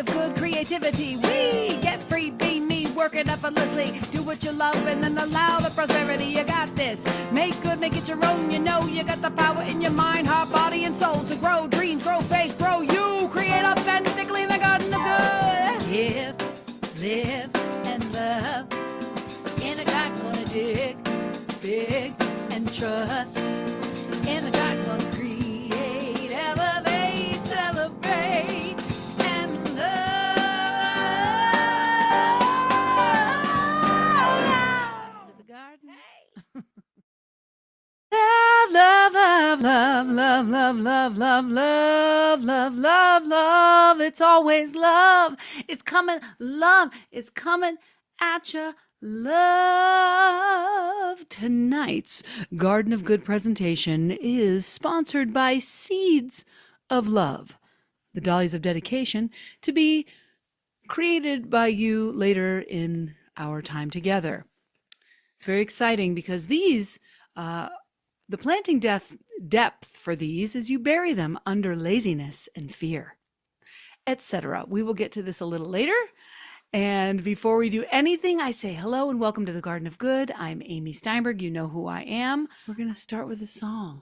of good creativity. We get free, be me, work it effortlessly. Do what you love and then allow the prosperity. You got this. Make good, make it your own. You know you got the power in your mind, heart, body, and soul to grow dreams, grow faith, grow you. Create authentically in the garden of good. Live, and love. In a God gonna dig big and trust. In a God gonna create, elevate, celebrate, and love. To the garden. Love, love, love, love, love, love, love, love, love, love. It's always love. It's coming, love. It's coming at you. Love. Tonight's Garden of Good presentation is sponsored by Seeds of Love, the Dahlias of Dedication, to be created by you later in our time together. It's very exciting because these, the planting depth for these is you bury them under laziness and fear, etc. We will get to this a little later. And before we do anything, I say hello and welcome to the Garden of Good. I'm Amy Steinberg. You know who I am. We're going to start with a song.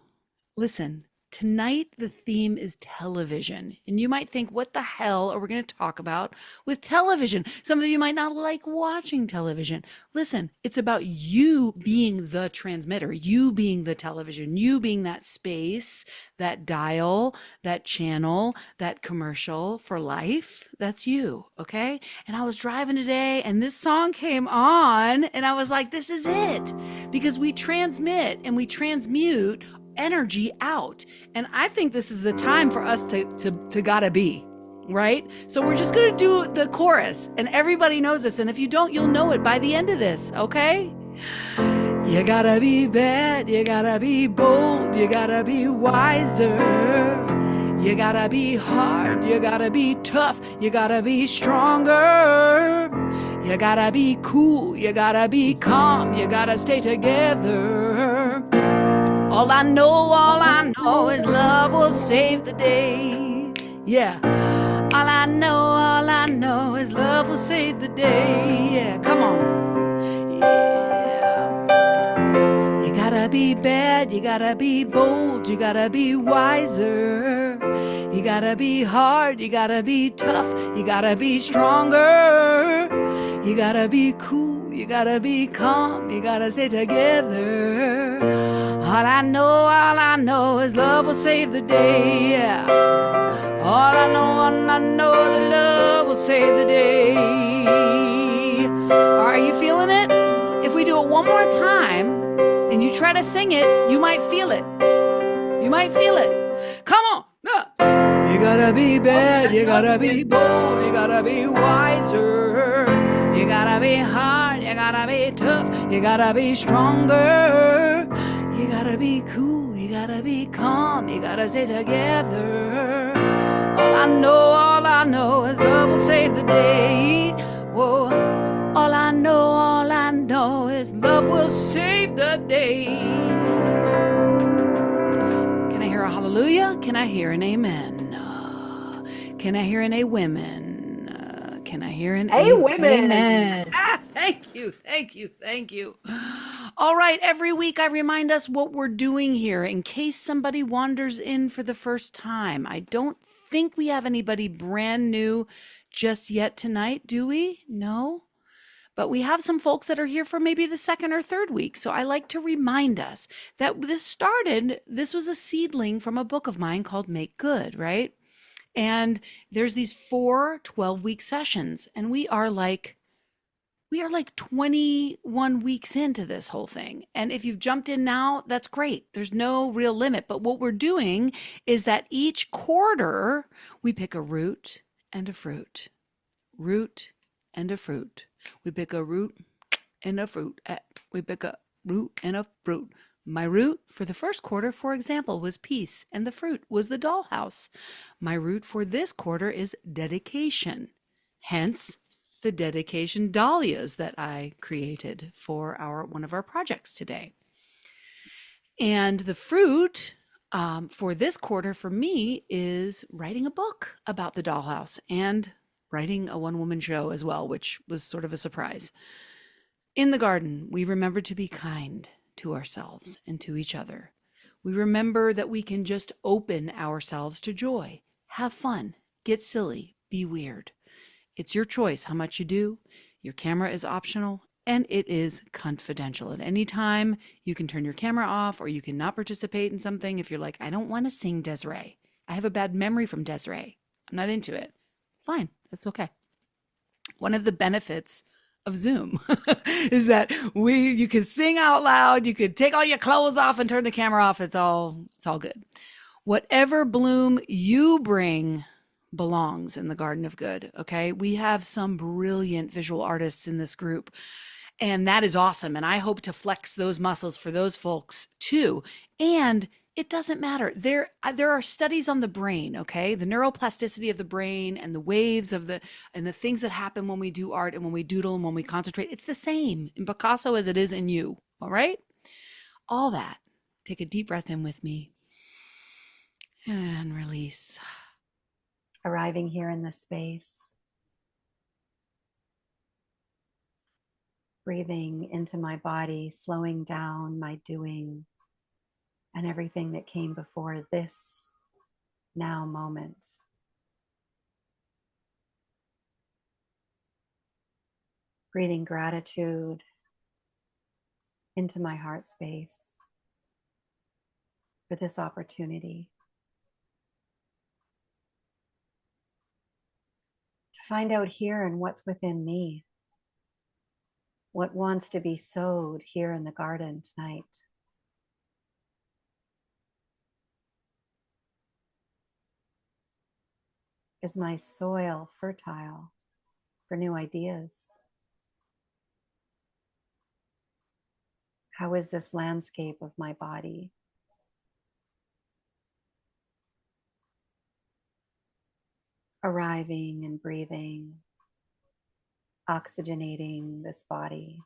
Listen, tonight the theme is television. And you might think, what the hell are we going to talk about with television? Some of you might not like watching television. Listen, it's about you being the transmitter, you being the television, you being that space, that dial, that channel, that commercial for life. That's you, okay? And I was driving today and this song came on and I was like, this is it. Because we transmit and we transmute energy out. And I think this is the time for us to gotta be, right? So we're just gonna do the chorus and everybody knows this. And if you don't, you'll know it by the end of this, okay? You gotta be bad, you gotta be bold, you gotta be wiser. You gotta be hard, you gotta be tough, you gotta be stronger. You gotta be cool, you gotta be calm, you gotta stay together. All I know is love will save the day. Yeah. All I know is love will save the day. Yeah, come on. Yeah. You gotta be bad, you gotta be bold, you gotta be wiser. You gotta be hard, you gotta be tough, you gotta be stronger. You gotta be cool, you gotta be calm, you gotta stay together. All I know is love will save the day. Yeah. All I know that love will save the day. Are you feeling it? If we do it one more time and you try to sing it, you might feel it. You might feel it. Come on. No. You gotta be bad, you gotta be bold, you gotta be wiser. You gotta be hard, you gotta be tough, you gotta be stronger. You gotta be cool, you gotta be calm, you gotta stay together. All I know is love will save the day. Whoa. All I know is love will save the day. Can I hear a hallelujah? Can I hear an amen? Can I hear an a women? Can I hear an a women? Thank you. All right, every week I remind us what we're doing here in case somebody wanders in for the first time. I don't think we have anybody brand new just yet tonight, do we? No? But we have some folks that are here for maybe the second or third week. So I like to remind us that this was a seedling from a book of mine called Make Good, right? And there's these 4 12-week sessions, and we are like 21 weeks into this whole thing. And if you've jumped in now, that's great. There's no real limit. But what we're doing is that each quarter, we pick a root and a fruit. Root and a fruit. We pick a root and a fruit. We pick a root and a fruit. My root for the first quarter, for example, was peace, and the fruit was the dollhouse. My root for this quarter is dedication. Hence, the dedication dahlias that I created for one of our projects today. And the fruit for this quarter for me is writing a book about the dollhouse and writing a one-woman show as well, which was sort of a surprise. In the garden, we remember to be kind to ourselves and to each other. We remember that we can just open ourselves to joy, have fun, get silly, be weird. It's your choice how much you do. Your camera is optional and it is confidential. At any time, you can turn your camera off or you can not participate in something if you're like, I don't want to sing Desiree. I have a bad memory from Desiree. I'm not into it. Fine, that's okay. One of the benefits of Zoom is that you can sing out loud, you could take all your clothes off and turn the camera off. It's all good. Whatever bloom you bring belongs in the Garden of Good, okay? We have some brilliant visual artists in this group, and that is awesome. And I hope to flex those muscles for those folks too. And it doesn't matter. There are studies on the brain, okay? The neuroplasticity of the brain and the waves of and the things that happen when we do art and when we doodle and when we concentrate. It's the same in Picasso as it is in you, all right? All that. Take a deep breath in with me and release. Arriving here in this space, breathing into my body, slowing down my doing and everything that came before this now moment. Breathing gratitude into my heart space for this opportunity to find out here and what's within me, what wants to be sowed here in the garden tonight. Is my soil fertile for new ideas? How is this landscape of my body? Arriving and breathing, oxygenating this body.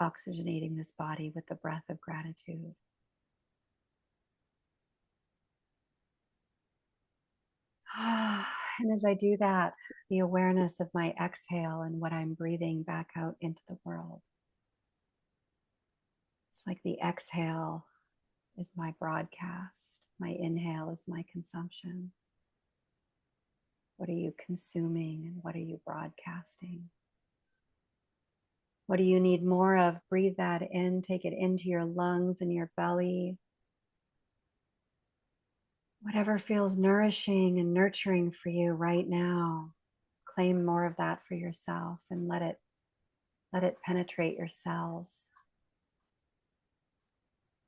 Oxygenating this body with the breath of gratitude. And as I do that, the awareness of my exhale and what I'm breathing back out into the world. It's like the exhale is my broadcast. My inhale is my consumption. What are you consuming and what are you broadcasting? What do you need more of? Breathe that in, take it into your lungs and your belly. Whatever feels nourishing and nurturing for you right now, claim more of that for yourself and let it penetrate your cells.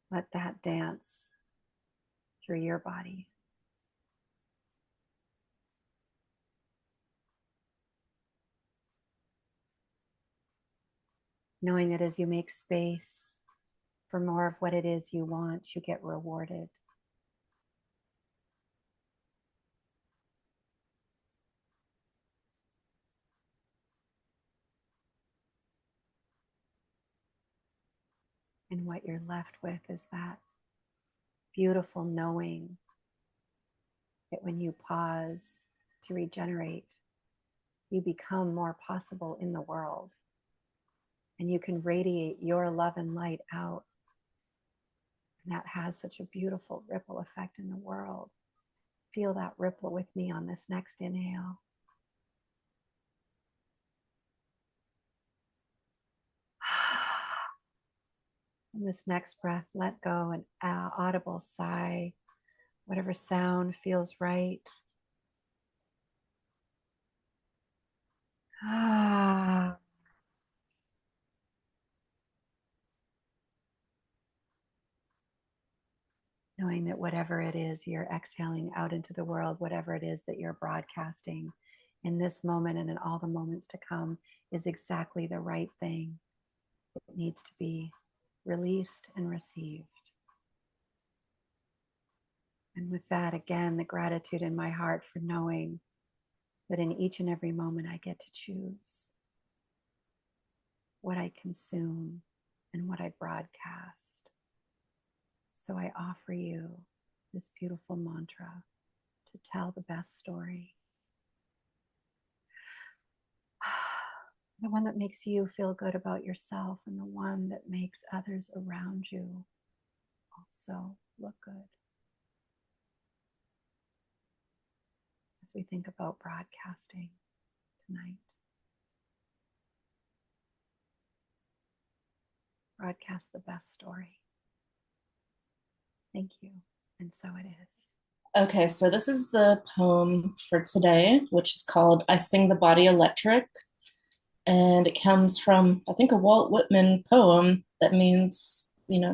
Let that dance through your body. Knowing that as you make space for more of what it is you want, you get rewarded. And what you're left with is that beautiful knowing that when you pause to regenerate, you become more possible in the world. And you can radiate your love and light out. And that has such a beautiful ripple effect in the world. Feel that ripple with me on this next inhale. And this next breath, let go an audible sigh, whatever sound feels right. Knowing that whatever it is you're exhaling out into the world, whatever it is that you're broadcasting in this moment and in all the moments to come is exactly the right thing. It needs to be released and received. And with that, again, the gratitude in my heart for knowing that in each and every moment I get to choose what I consume, and what I broadcast. So I offer you this beautiful mantra to tell the best story. The one that makes you feel good about yourself, and the one that makes others around you also look good. As we think about broadcasting tonight, broadcast the best story. Thank you. And so it is. Okay, so this is the poem for today, which is called I Sing the Body Electric. And it comes from, I think, a Walt Whitman poem that means,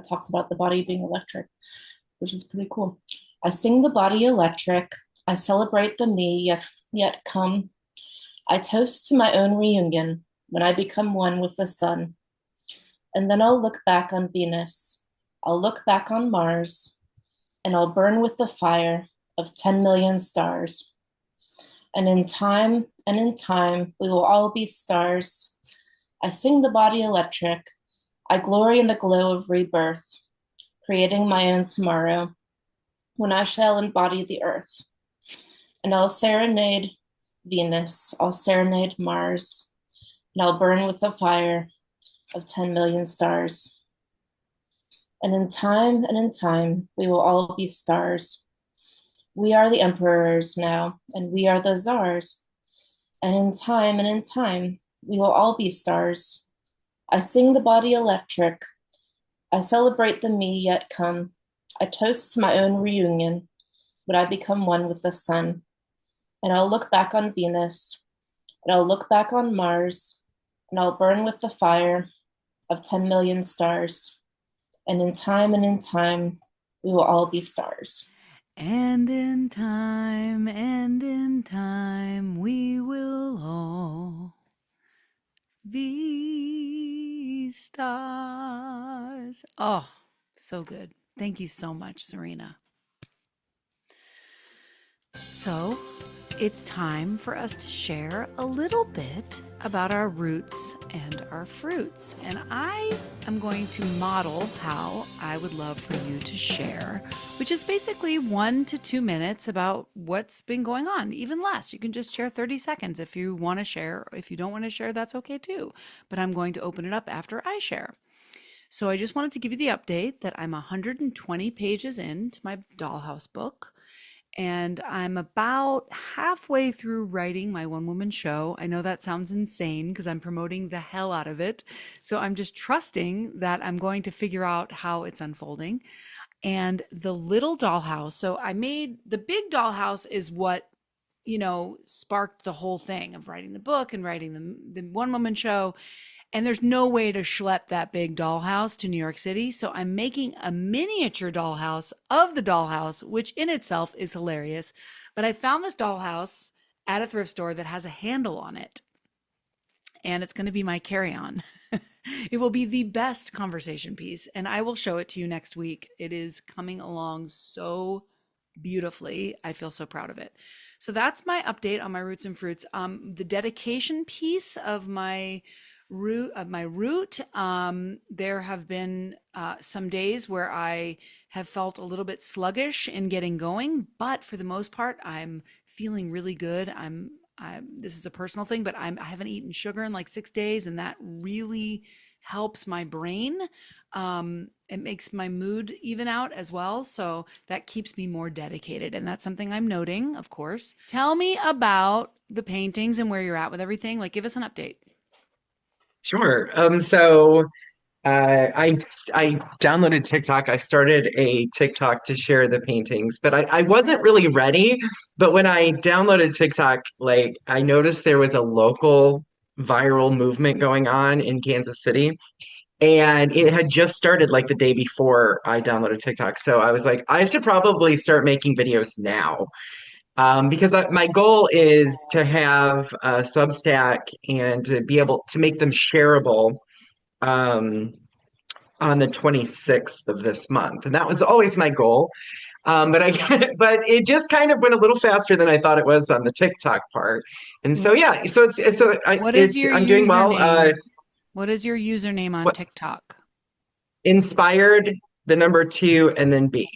talks about the body being electric, which is pretty cool. I sing the body electric. I celebrate the me yet come. I toast to my own reunion when I become one with the sun. And then I'll look back on Venus. I'll look back on Mars, and I'll burn with the fire of 10 million stars. And in time, we will all be stars. I sing the body electric. I glory in the glow of rebirth, creating my own tomorrow when I shall embody the earth. And I'll serenade Venus, I'll serenade Mars, and I'll burn with the fire of 10 million stars. And in time, we will all be stars. We are the emperors now, and we are the czars. And in time, we will all be stars. I sing the body electric. I celebrate the me yet come. I toast to my own reunion when I become one with the sun. And I'll look back on Venus, and I'll look back on Mars, and I'll burn with the fire of 10 million stars. And in time, we will all be stars. And in time, we will all be stars. Oh, so good. Thank you so much, Serena. So, it's time for us to share a little bit about our roots and our fruits. And I am going to model how I would love for you to share, which is basically 1 to 2 minutes about what's been going on, even less. You can just share 30 seconds if you want to share. If you don't want to share, that's okay too. But I'm going to open it up after I share. So I just wanted to give you the update that I'm 120 pages into my dollhouse book. And I'm about halfway through writing my one-woman show. I know that sounds insane because I'm promoting the hell out of it. So I'm just trusting that I'm going to figure out how it's unfolding. And the little dollhouse, so I made the big dollhouse is what, sparked the whole thing of writing the book and writing the one-woman show. And there's no way to schlep that big dollhouse to New York City. So I'm making a miniature dollhouse of the dollhouse, which in itself is hilarious. But I found this dollhouse at a thrift store that has a handle on it. And it's going to be my carry-on. It will be the best conversation piece. And I will show it to you next week. It is coming along so beautifully. I feel so proud of it. So that's my update on my roots and fruits. The dedication piece of my root, there have been some days where I have felt a little bit sluggish in getting going, but for the most part I'm feeling really good. This is a personal thing, but I haven't eaten sugar in like 6 days, and that really helps my brain. It makes my mood even out as well, so that keeps me more dedicated, and that's something I'm noting, of course. Tell me about the paintings and where you're at with everything. Like, give us an update. Sure. I downloaded TikTok. I started a TikTok to share the paintings, but I wasn't really ready. But when I downloaded TikTok, like I noticed there was a local viral movement going on in Kansas City. And it had just started like the day before I downloaded TikTok. So I was like, I should probably start making videos now. Because my goal is to have a Substack and to be able to make them shareable um, on the 26th of this month. And that was always my goal. But it just kind of went a little faster than I thought it was on the TikTok part. And so, yeah, so What is your I'm doing well. username? What is your username on What TikTok? inspired, the number two, and then B.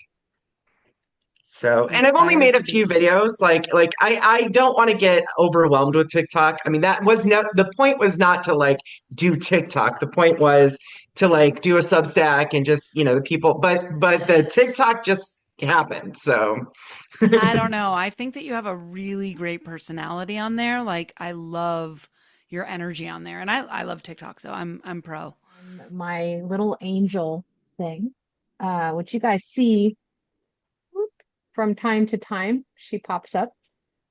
So, and I've only Inspired made a to few be. videos. Like I don't want to get overwhelmed with TikTok. I mean, that was no, the point was not to like do TikTok. The point was to like do a Substack and just, the people, but the TikTok just happened. So, I don't know. I think that you have a really great personality on there. Like I love your energy on there. And I love TikTok, so I'm pro. My little angel thing, which you guys see whoop, from time to time. She pops up.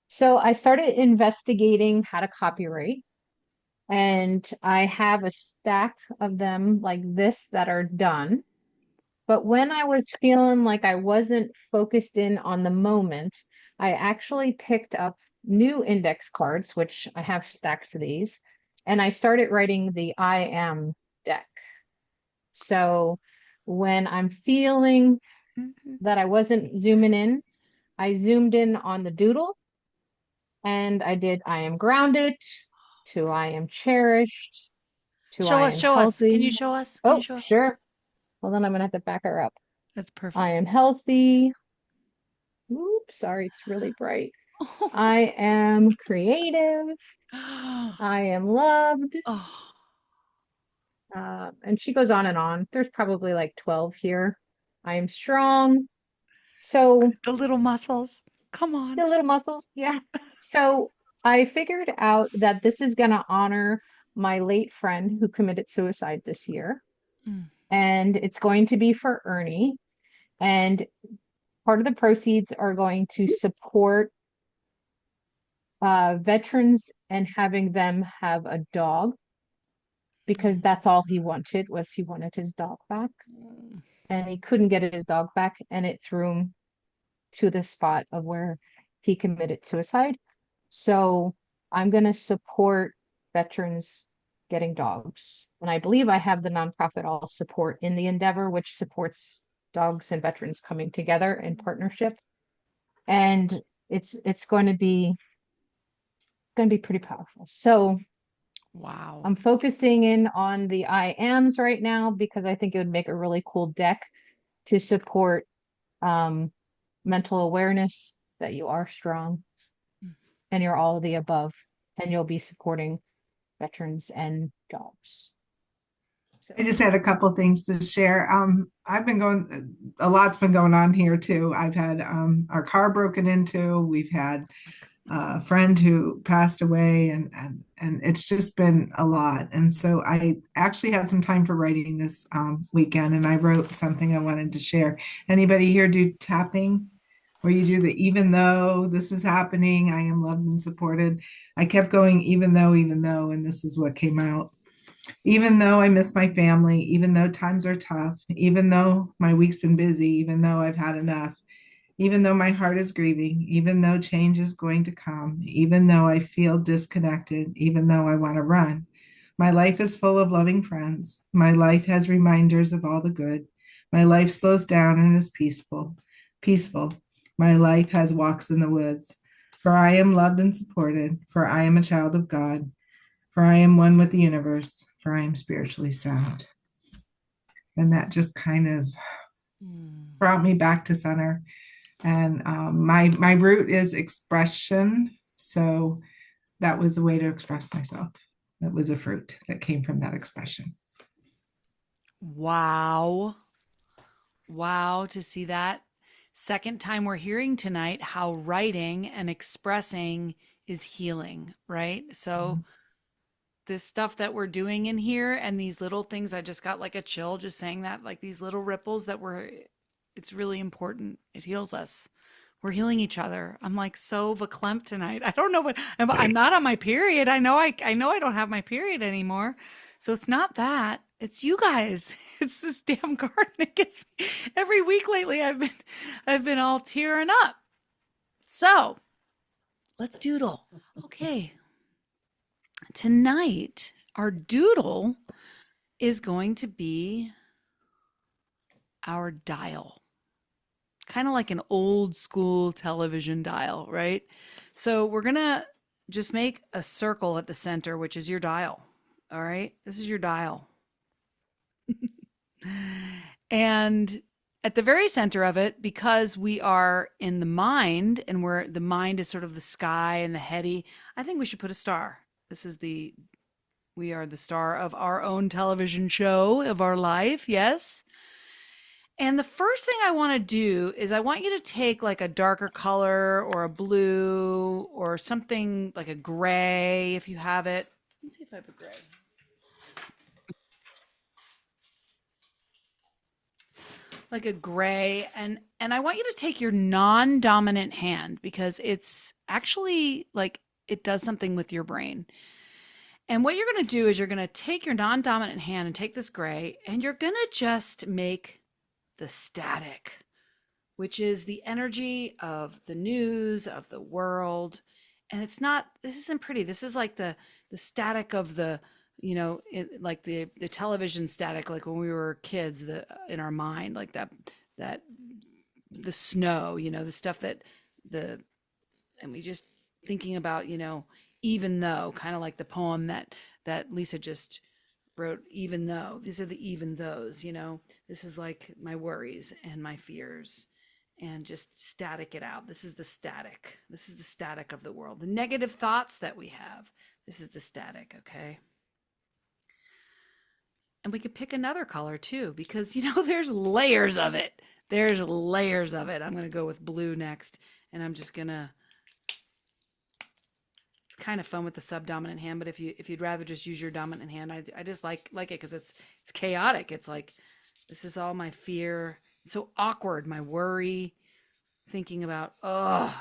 So I started investigating how to copyright, and I have a stack of them like this that are done. But when I was feeling like I wasn't focused in on the moment, I actually picked up new index cards, which I have stacks of these, and I started writing the I am deck. So when I'm feeling that I wasn't zooming in, I zoomed in on the doodle and I did I am grounded to I am cherished to Show I us, am show us. Can you healthy. show us? Can you Oh, show us? sure. Hold on, I'm gonna have to back her up. That's I perfect. am healthy. Oops, sorry, it's really bright. I am creative. I am loved. Oh, And she goes on and on. There's probably like 12 here. I am strong. So the little muscles. Come the on. little muscles, yeah. So I figured out that this is going to honor my late friend who committed suicide this year. Mm. And it's going to be for Ernie. And part of the proceeds are going to support veterans and having them have a dog because that's all he wanted was he wanted his dog back. And he couldn't get his dog back, and it threw him to the spot of where he committed suicide. So I'm going to support veterans getting dogs. And I believe I have the nonprofit All Support in the Endeavor, which supports dogs and veterans coming together in partnership. And it's going to be pretty powerful. So Wow. I'm focusing in on the I ams right now because I think it would make a really cool deck to support mental awareness that you are strong and you're all of the above, and you'll be supporting veterans and dogs. So I just had a couple things to share. I've been going, a lot's been going on here too. I've had our car broken into. We've had a friend who passed away, and it's just been a lot. And so I actually had some time for writing this weekend, and I wrote something I wanted to share. Anybody here do tapping? Where you do the even though this is happening, I am loved and supported. I kept going, even though, and this is what came out. Even though I miss my family, even though times are tough, even though my week's been busy, even though I've had enough, even though my heart is grieving, even though change is going to come, even though I feel disconnected, even though I want to run. My life is full of loving friends. My life has reminders of all the good. My life slows down and is peaceful. Peaceful. My life has walks in the woods. For I am loved and supported. For I am a child of God. For I am one with the universe. For I am spiritually sound. And that just kind of brought me back to center. And my root is expression. So that was a way to express myself. That was a fruit that came from that expression. Wow. Wow, to see that. Second time we're hearing tonight how writing and expressing is healing, right? So this stuff that we're doing in here and these little things, I just got like a chill just saying that, like these little ripples that it's really important. It heals us. We're healing each other. I'm like so verklempt tonight. I don't know what I'm not on my period. I know I don't have my period anymore. So it's not that. It's you guys. It's this damn garden. It gets me every week lately. I've been all tearing up. So let's doodle. Okay. Tonight, our doodle is going to be our dial. Kind of like an old school television dial, right? So we're going to just make a circle at the center, which is your dial. All right. This is your dial. And at the very center of it, because we are in the mind and the mind is sort of the sky and the heady, I think we should put a star. We are the star of our own television show of our life. Yes. And the first thing I want to do is I want you to take like a darker color or a blue or something like a gray if you have it. Let me see if I have a gray. Like a gray, and I want you to take your non-dominant hand because it's actually like it does something with your brain. And what you're going to do is you're going to take your non-dominant hand and take this gray and you're going to just make the static, which is the energy of the news, of the world. And this isn't pretty. This is like the static of like the television static, like when we were kids, in our mind, like that the snow, the stuff and we just thinking about, even though, kind of like the poem that Lisa just wrote, even though, these are the even those, this is like my worries and my fears, and just static it out. This is the static. This is the static of the world. The negative thoughts that we have. This is the static, okay? And we could pick another color too, because there's layers of it. There's layers of it. I'm going to go with blue next, and I'm just going to, it's kind of fun with the subdominant hand, but if you'd rather just use your dominant hand, I just like it because it's chaotic. It's like, this is all my fear. It's so awkward, my worry, thinking about, the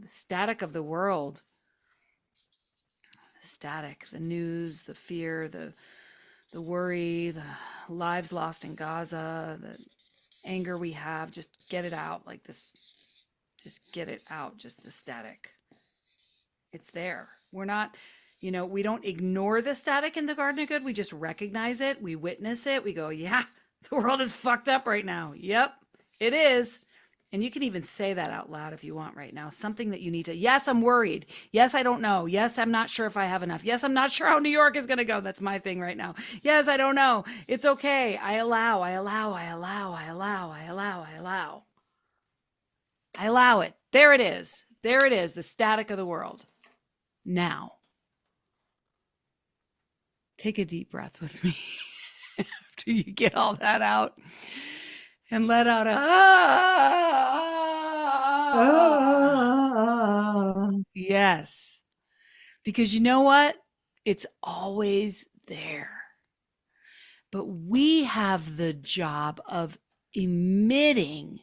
static of the world. The static, the news, the fear, the worry, the lives lost in Gaza, the anger we have, just get it out like this. Just get it out, just the static. It's there. We're not, we don't ignore the static in the Garden of Good. We just recognize it. We witness it. We go, yeah, the world is fucked up right now. Yep, it is. And you can even say that out loud if you want right now. Something that you need to, yes, I'm worried. Yes, I don't know. Yes, I'm not sure if I have enough. Yes, I'm not sure how New York is going to go. That's my thing right now. Yes, I don't know. It's okay. I allow. I allow it. There it is. There it is. The static of the world. Now, take a deep breath with me after you get all that out. And let out yes. Because you know what? It's always there. But we have the job of emitting.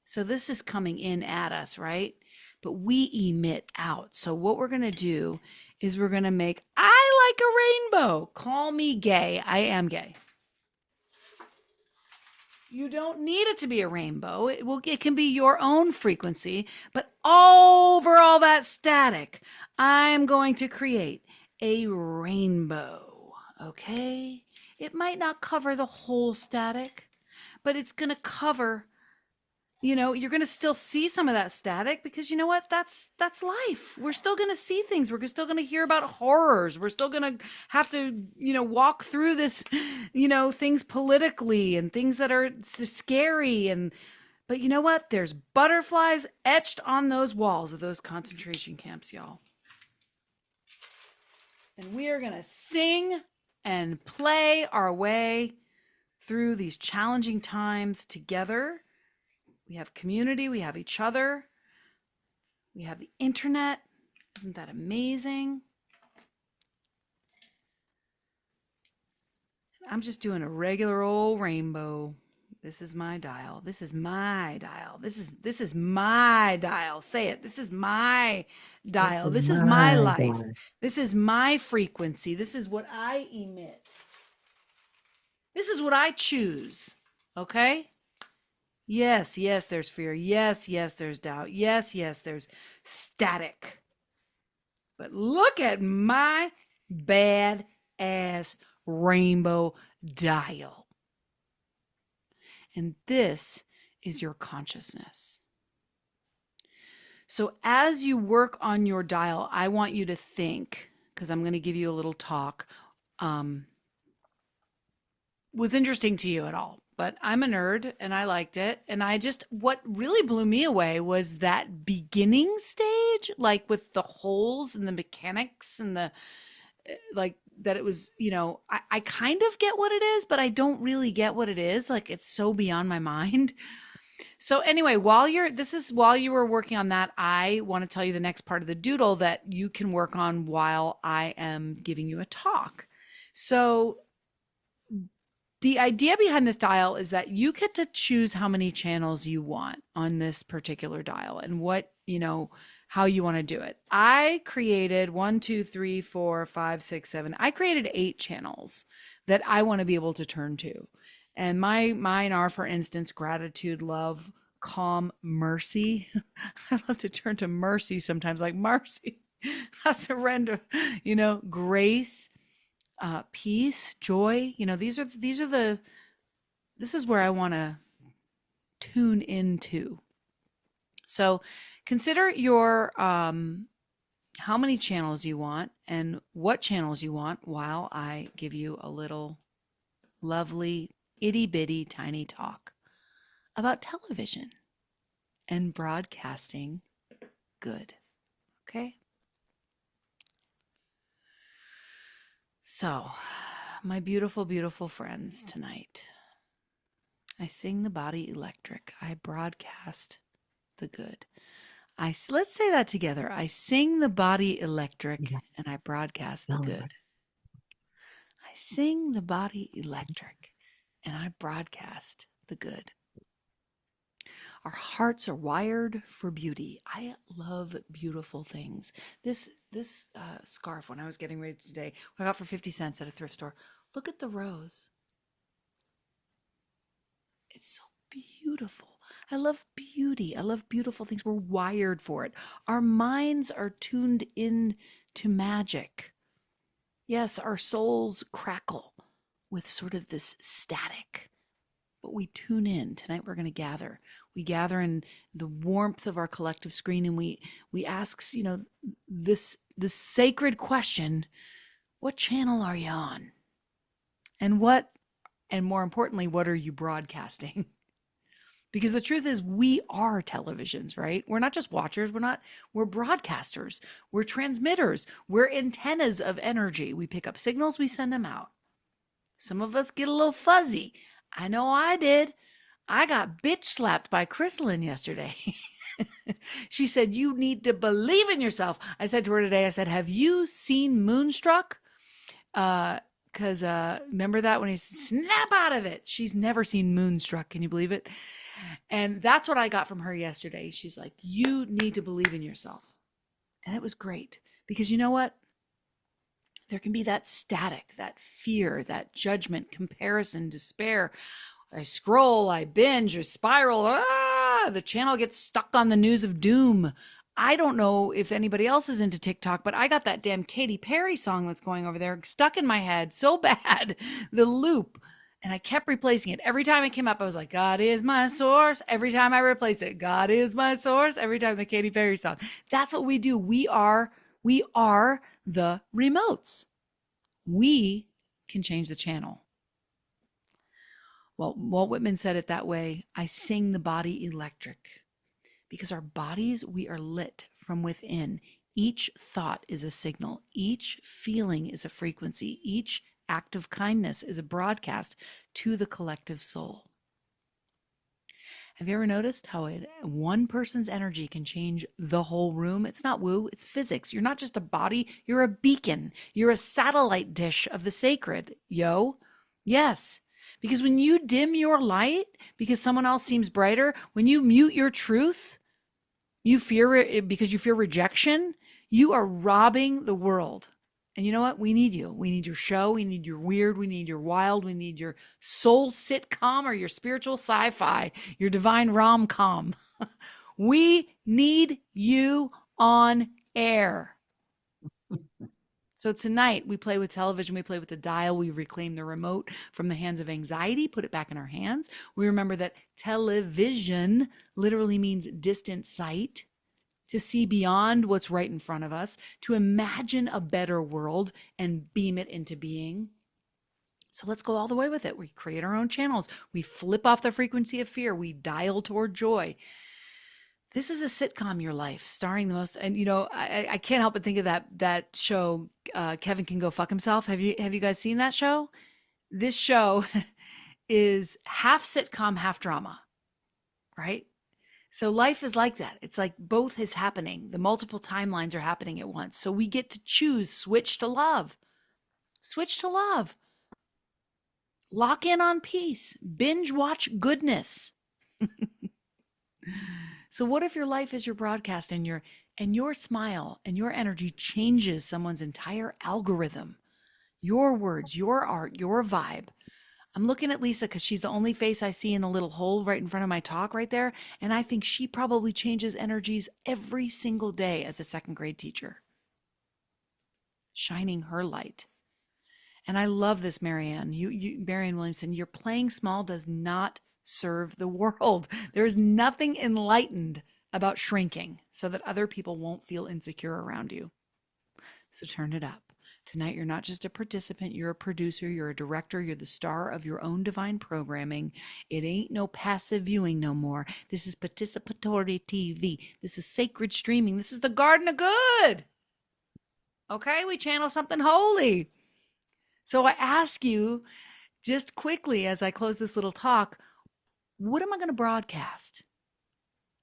So this is coming in at us, right? But we emit out. So what we're going to do is we're going to make, I like a rainbow. Call me gay. I am gay. You don't need it to be a rainbow. It can be your own frequency, but over all that static, I'm going to create a rainbow, okay? It might not cover the whole static, but it's going to cover, you're going to still see some of that static because you know what? That's life. We're still going to see things. We're still going to hear about horrors. We're still going to have to, walk through this, things politically and things that are scary. But you know what? There's butterflies etched on those walls of those concentration camps, y'all. And we are going to sing and play our way through these challenging times together. We have community, we have each other, we have the internet. Isn't that amazing? I'm just doing a regular old rainbow. This is my dial. This is my dial. This is my dial. Say it. This is my dial. This is my life. This is my frequency. This is what I emit. This is what I choose. Okay? Yes, there's fear. Yes, there's doubt. Yes, there's static. But look at my bad ass rainbow dial. And this is your consciousness. So as you work on your dial, I want you to think, because I'm going to give you a little talk. Was interesting to you at all? but I'm a nerd and I liked it. And what really blew me away was that beginning stage, like with the holes and the mechanics and like that it was, I kind of get what it is, but I don't really get what it is. Like it's so beyond my mind. So anyway, while you were working on that, I want to tell you the next part of the doodle that you can work on while I am giving you a talk. So the idea behind this dial is that you get to choose how many channels you want on this particular dial and how you want to do it. I created 1, 2, 3, 4, 5, 6, 7. I created 8 channels that I want to be able to turn to. And mine are, for instance, gratitude, love, calm, mercy. I love to turn to mercy sometimes, like mercy, I surrender, grace, peace, joy. This is where I want to tune into. So consider your how many channels you want and what channels you want while I give you a little lovely itty bitty tiny talk about television and broadcasting good. Okay? So, my beautiful, beautiful friends, tonight, I sing the body electric. I broadcast the good. Let's say that together. I sing the body electric and I broadcast the good. I sing the body electric and I broadcast the good. Our hearts are wired for beauty. I love beautiful things. This scarf, when I was getting ready today, I got for 50 cents at a thrift store. Look at the rose. It's so beautiful. I love beauty. I love beautiful things. We're wired for it. Our minds are tuned in to magic. Yes, our souls crackle with sort of this static. But we tune in. Tonight we're going to gather. We gather in the warmth of our collective screen and we ask, this sacred question, what channel are you on? And more importantly, what are you broadcasting? Because the truth is we are televisions, right? We're not just watchers, we're broadcasters. We're transmitters. We're antennas of energy. We pick up signals, we send them out. Some of us get a little fuzzy. I know I did. I got bitch slapped by Chrysalin yesterday. She said, you need to believe in yourself. I said to her today, I said, have you seen Moonstruck? Because remember that when he said, snap out of it. She's never seen Moonstruck. Can you believe it? And that's what I got from her yesterday. She's like, you need to believe in yourself. And it was great because you know what? There can be that static, that fear, that judgment, comparison, despair. I scroll, I binge, or spiral. The channel gets stuck on the news of doom. I don't know if anybody else is into TikTok, but I got that damn Katy Perry song that's going over there stuck in my head so bad, the loop. And I kept replacing it. Every time it came up, I was like, God is my source. Every time I replace it, God is my source. Every time the Katy Perry song. That's what we do. We are the remotes. We can change the channel. Well, Walt Whitman said it that way. I sing the body electric because our bodies, we are lit from within. Each thought is a signal. Each feeling is a frequency. Each act of kindness is a broadcast to the collective soul. Have you ever noticed how one person's energy can change the whole room? It's not woo, it's physics. You're not just a body, you're a beacon. You're a satellite dish of the sacred, yo. Yes. Because when you dim your light because someone else seems brighter, when you mute your truth, because you fear rejection, you are robbing the world. And you know what? We need you. We need your show. We need your weird. We need your wild. We need your soul sitcom or your spiritual sci-fi, your divine rom-com. We need you on air. So tonight we play with television. We play with the dial. We reclaim the remote from the hands of anxiety, put it back in our hands. We remember that television literally means distant sight. To see beyond what's right in front of us, to imagine a better world and beam it into being. So let's go all the way with it. We create our own channels. We flip off the frequency of fear. We dial toward joy. This is a sitcom, your life, starring the most. And I can't help but think of that show, Kevin Can Go Fuck Himself. Have you guys seen that show? This show is half sitcom, half drama, right? So life is like that. It's like both is happening. The multiple timelines are happening at once. So we get to choose switch to love. Switch to love. Lock in on peace. Binge watch goodness. So what if your life is your broadcast and your smile and your energy changes someone's entire algorithm? Your words, your art, your vibe. I'm looking at Lisa because she's the only face I see in the little hole right in front of my talk right there. And I think she probably changes energies every single day as a second grade teacher, shining her light. And I love this, Marianne. Marianne Williamson, your playing small does not serve the world. There is nothing enlightened about shrinking so that other people won't feel insecure around you. So turn it up. Tonight, you're not just a participant, you're a producer, you're a director, you're the star of your own divine programming. It ain't no passive viewing no more. This is participatory TV. This is sacred streaming. This is the Garden of Good. Okay, we channel something holy. So I ask you just quickly as I close this little talk, what am I going to broadcast?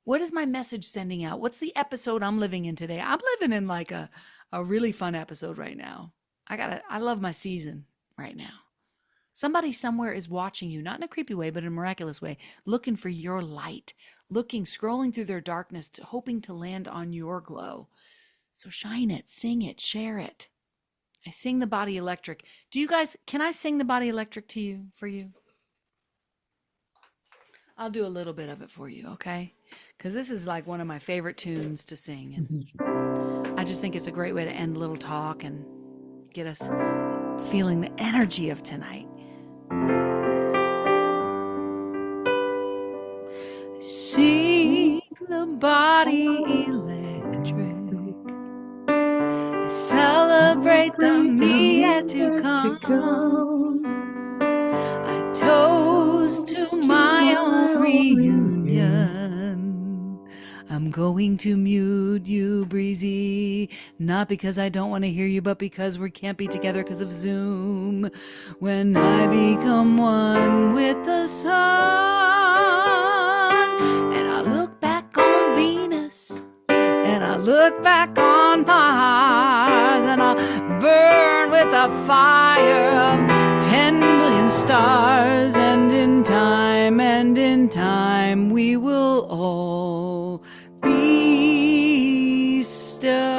What is my message sending out? What's the episode I'm living in today? I'm living in like a really fun episode right now. I love my season right now. Somebody somewhere is watching you, not in a creepy way, but in a miraculous way, looking for your light, scrolling through their darkness, hoping to land on your glow. So shine it, sing it, share it. I sing the body electric. Can I sing the body electric for you? I'll do a little bit of it for you, okay? Because this is like one of my favorite tunes to sing. And I just think it's a great way to end a little talk and get us feeling the energy of tonight. Sing the body electric. Celebrate the me yet to come. I toast to my own reunion. I'm going to mute you, Breezy, not because I don't want to hear you, but because we can't be together because of Zoom. When I become one with the sun, and I look back on Venus, and I look back on Mars, and I'll burn with the fire of 10 billion stars. And in time, we will all be stars.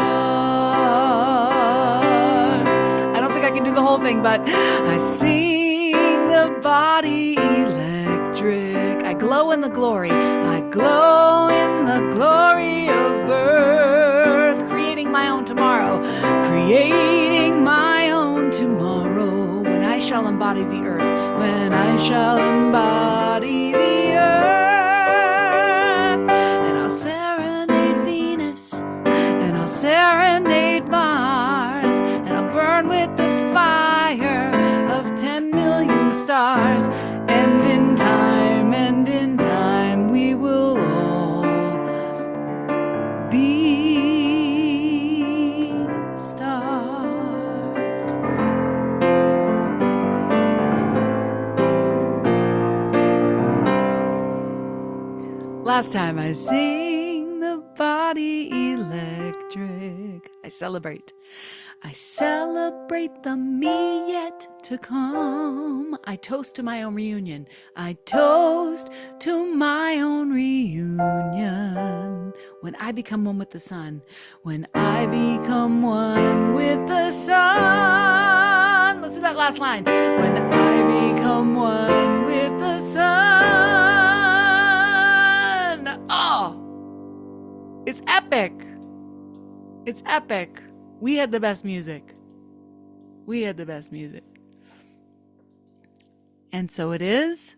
I don't think I can do the whole thing, but I sing the body electric. I glow in the glory. I glow in the glory of birth, creating my own tomorrow, creating my own tomorrow. When I shall embody the earth, when I shall embody the earth, and I'll serenade Venus, and I'll serenade Mars, and I'll burn with the fire of 10 million stars. And in time, we will all be stars. Last time I sing the body electric. I celebrate the me yet to come. I toast to my own reunion. I toast to my own reunion. When I become one with the sun. When I become one with the sun. Listen to that last line. When I become one with the sun. Oh, it's epic. It's epic. We had the best music. And so it is.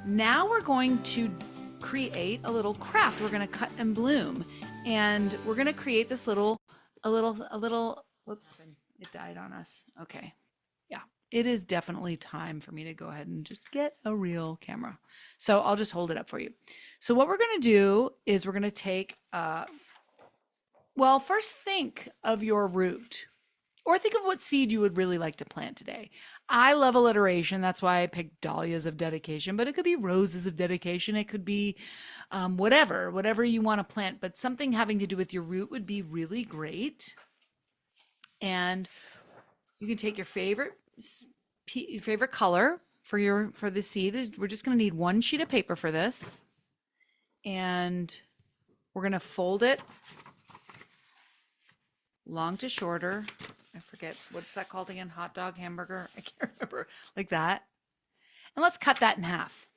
Now we're going to create a little craft. We're going to cut and bloom. And we're going to create this whoops. It died on us. Okay. Yeah. It is definitely time for me to go ahead and just get a real camera. So I'll just hold it up for you. So what we're going to do is we're going to take, well, first think of your root or think of what seed you would really like to plant today. I love alliteration. That's why I picked dahlias of dedication, but it could be roses of dedication. It could be whatever you want to plant, but something having to do with your root would be really great. And you can take your favorite color for the seed. We're just going to need one sheet of paper for this, and we're going to fold it long to shorter. I forget what's that called again? Hot dog, hamburger? I can't remember. Like that. And let's cut that in half.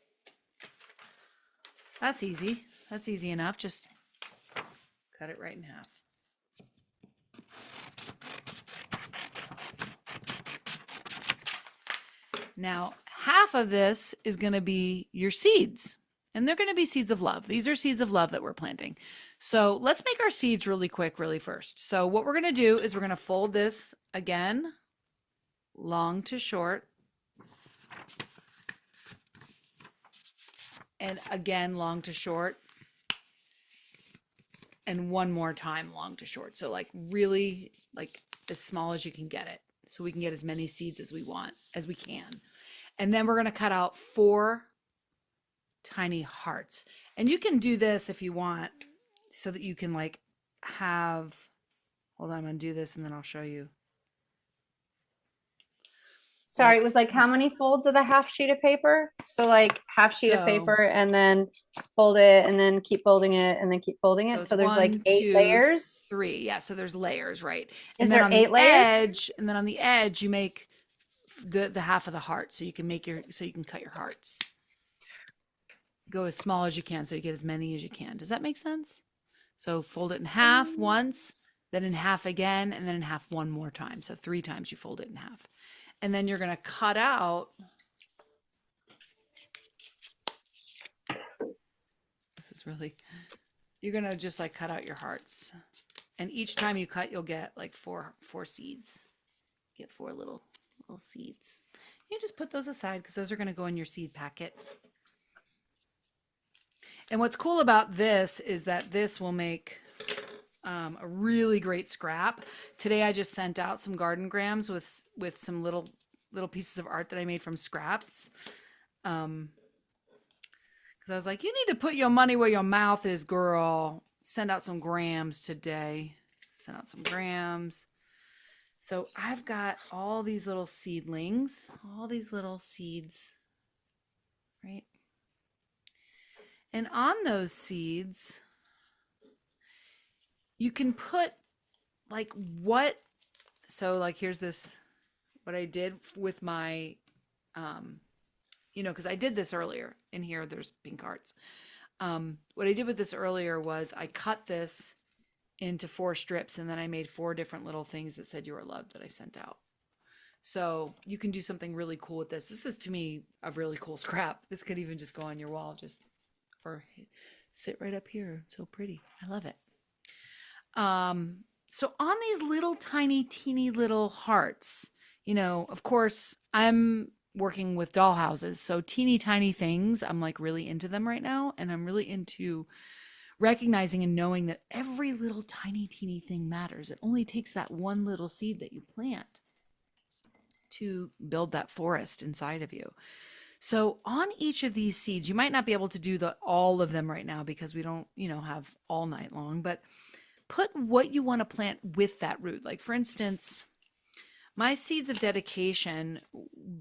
That's easy. That's easy enough. Just cut it right in half. Now, half of this is going to be your seeds, and they're going to be seeds of love. These are seeds of love that we're planting. So let's make our seeds really quick, really first. So what we're going to do is we're going to fold this again, long to short, and again, long to short, and one more time, long to short. So like really like as small as you can get it. So we can get as many seeds as we want, as we can. And then we're going to cut out 4 tiny hearts. And you can do this if you want so that you can like have, hold on, I'm going to do this and then I'll show you. Sorry, Like, it was like how many folds of the half sheet of paper? So like half sheet of So- paper and then fold it and then keep folding it and then keep folding it. it's So there's like 1, 8 2, layers. 3. Yeah, so there's layers, right? Is And there then on 8 the layers? edge, and then on the edge you make the half of the heart so you can make so you can cut your hearts. Go as small as you can so you get as many as you can. Does that make sense? So fold it in half once, then in half again, and then in half one more time. So 3 times you fold it in half. And then you're going to cut out. This is really, you're going to just like cut out your hearts. And each time you cut, you'll get like four seeds. Get 4 little seeds. You just put those aside because those are going to go in your seed packet. And what's cool about this is that this will make a really great scrap. Today I just sent out some garden grams with some little pieces of art that I made from scraps. Because I was like, you need to put your money where your mouth is, girl. Send out some grams today. Send out some grams. So I've got all these little seedlings, all these little seeds, right? And on those seeds, you can put like what, so like here's this, what I did with my, because I did this earlier. In here, there's pink hearts. What I did with this earlier was I cut this into 4 strips and then I made 4 different little things that said you are loved that I sent out. So you can do something really cool with this. This is to me a really cool scrap. This could even just go on your wall, or sit right up here. So pretty. I love it. So on these little tiny, teeny little hearts, of course, I'm working with doll houses. So teeny tiny things, I'm like really into them right now. And I'm really into recognizing and knowing that every little tiny, teeny thing matters. It only takes that one little seed that you plant to build that forest inside of you. So on each of these seeds, you might not be able to do all of them right now because we don't, have all night long, but put what you want to plant with that root. Like for instance, my seeds of dedication,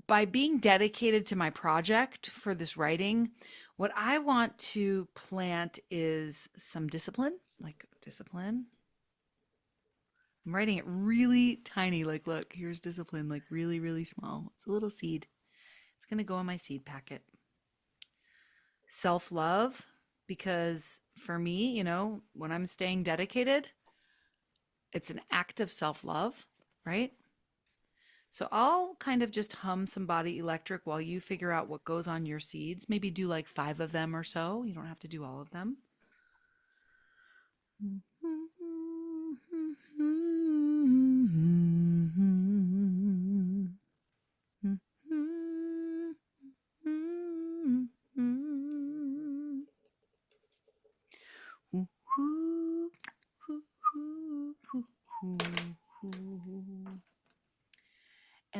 by being dedicated to my project for this writing, what I want to plant is some discipline, like discipline. I'm writing it really tiny, like look, here's discipline, like really, really small. It's a little seed. It's going to go in my seed packet. Self-love, because for me, when I'm staying dedicated, it's an act of self-love, right? So I'll kind of just hum some body electric while you figure out what goes on your seeds. Maybe do like 5 of them or so. You don't have to do all of them.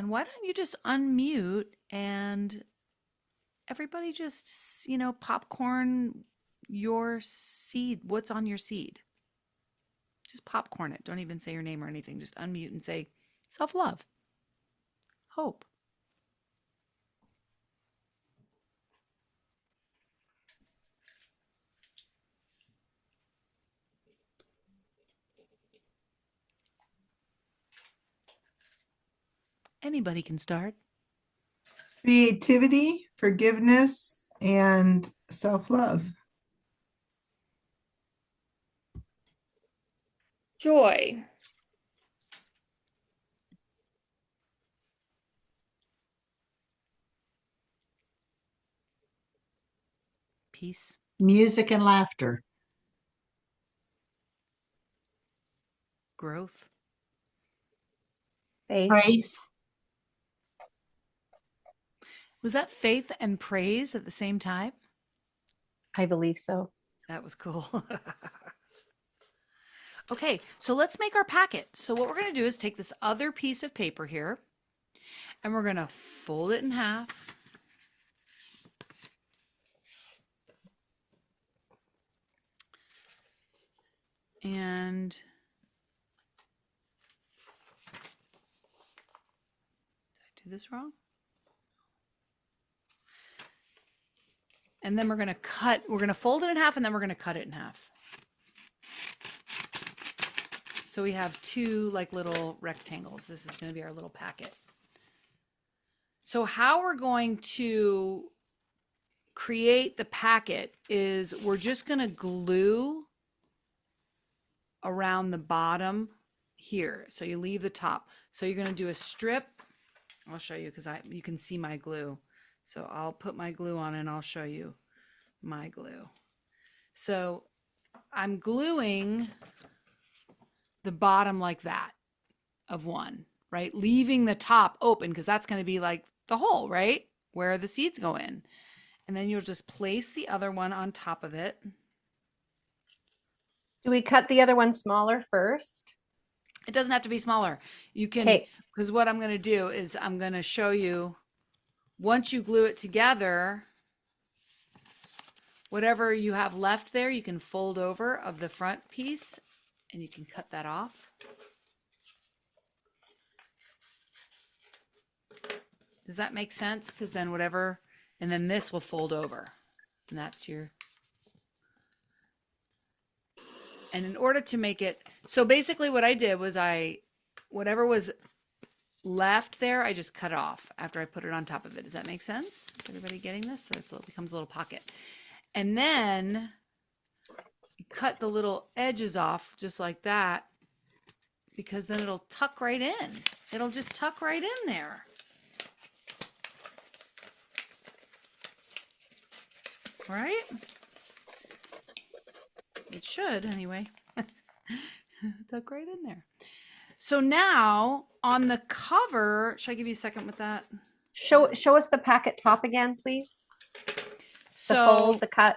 And why don't you just unmute and everybody just, popcorn your seed. What's on your seed? Just popcorn it. Don't even say your name or anything. Just unmute and say self-love, hope. Anybody can start. Creativity, forgiveness, and self-love. Joy. Peace. Music and laughter. Growth. Faith. Praise. Was that faith and praise at the same time? I believe so. That was cool. Okay, so let's make our packet. So what we're going to do is take this other piece of paper here, and we're going to fold it in half. And did I do this wrong? And then we're going to fold it in half, and then we're going to cut it in half. So we have two like little rectangles. This is going to be our little packet. So how we're going to create the packet is we're just going to glue around the bottom here. So you leave the top. So you're going to do a strip. I'll show you because you can see my glue. So I'll put my glue on and I'll show you my glue. So I'm gluing the bottom like that of one, right? Leaving the top open because that's going to be like the hole, right? Where the seeds go in. And then you'll just place the other one on top of it. Do we cut the other one smaller first? It doesn't have to be smaller. You can, because what I'm going to do is I'm going to show you once you glue it together, whatever you have left there, you can fold over of the front piece and you can cut that off. Does that make sense? Because then whatever, and then this will fold over. And that's your, and in order to make it, so basically what I did was whatever was left there, I just cut off after I put it on top of it. Does that make sense? Is everybody getting this? So it becomes a little pocket. And then you cut the little edges off just like that because then it'll tuck right in. It'll just tuck right in there. Right? It should anyway. Tuck right in there. So now on the cover, should I give you a second with that? Show us the packet top again, please. So The fold, the cut.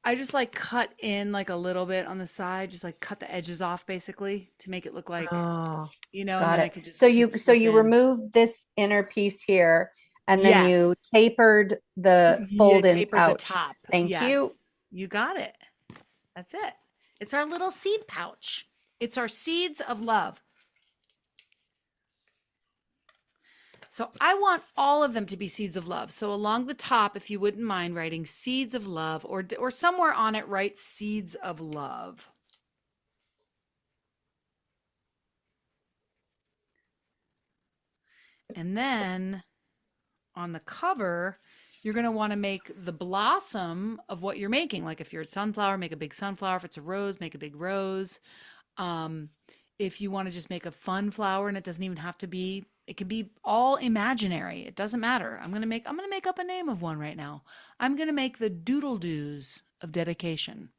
I just like cut in like a little bit on the side, just like cut the edges off basically to make it look like, Oh, and got then I it. could just So could you slip in. removed this inner piece here, and then you Yes. tapered the Yeah, fold in tapered pouch. the top. Thank you. Yes. You got it. That's it. It's our little seed pouch. It's our seeds of love. So I want all of them to be seeds of love. So along the top, if you wouldn't mind writing seeds of love, or somewhere on it, write seeds of love. And then on the cover, you're going to want to make the blossom of what you're making. Like if you're a sunflower, make a big sunflower. If it's a rose, make a big rose. If you want to just make a fun flower, and it doesn't even have to be, it can be all imaginary. It doesn't matter. I'm going to make up a name of one right now. I'm going to make the doodle doos of dedication.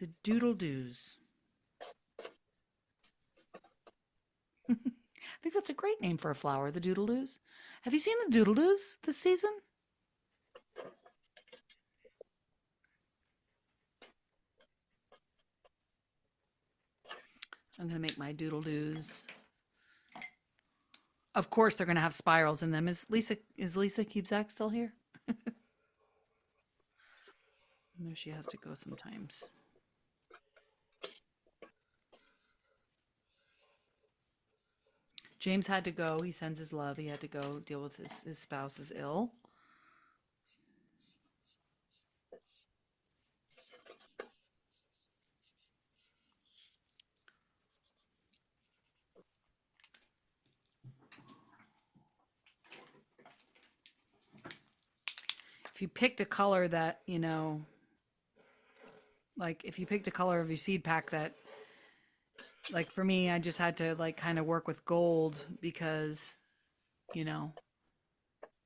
The doodle doos. I think that's a great name for a flower, the doodle doos. Have you seen the doodle doos this season? I'm going to make my doodle doos Of course, they're going to have spirals in them. Is Lisa Keepzak still here? No, she has to go sometimes. James had to go. He sends his love. He had to go deal with his spouse is ill. If you picked a color that, you know, like if you picked a color of your seed pack that, like for me, I just had to like kind of work with gold because, you know,